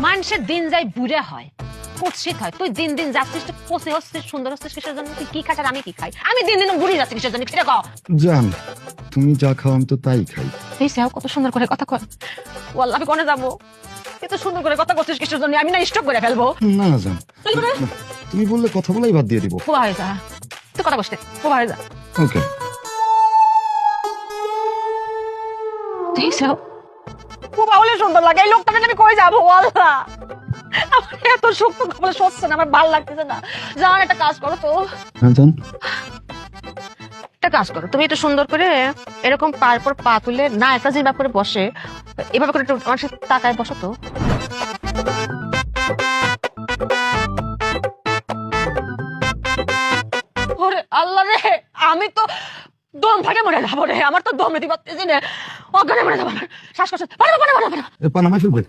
মানুষের দিন যাই বুড়ে হয়, কুৎসিত হয়। তুই দিন দিন যাচ্ছিস, পচে হচ্ছিস, সুন্দর হচ্ছিস কিসের জন্য? তুই কি খাস আর আমি কি খাই? আমি দিন দিন বুড়ি যাচ্ছি কিসের জন্য সেটা কও। জান, তুমি যা খাও আমি তো তাই খাই। এই সেও কত সুন্দর করে কথা কয়। ওয়াল্লাহ আমি কোনে যাবো? এত সুন্দর করে কথা করছিস কিসের জন্য? আমি না স্টক করে ফেলবো। না না জান, তুমি বললে কথা বলাই বাদ দিয়ে দিব। খোয়া হয়ে যা, তুই কথা বসতে খোয়া হয়ে যা। ওকে। এই সেও খুব হলে সুন্দর লাগে। এই লোকটাকে আমি কই যাবো? আল্লাহ, আমার এত শক্ত কপালে সচ্ছে না, আমার ভালো লাগতেছে না। জান একটা কাজ করো তো, হ্যাঁ জান। একটা কাজ করো, তুমি একটু সুন্দর করে এরকম পার পর পা তুলে না একটা যেভাবে করে বসে, এভাবে করে একটু আমার সাথে তাকায় বসো তো। ওরে আল্লাহ রে, আমি তো দম ফাটে মরে যাবো রে। আমার তো দম নিতে পারতেছি না, অজ্ঞানে মরে যাবো। আমার শ্বাসকষ্ট। এ পা নামাই ফেলবে।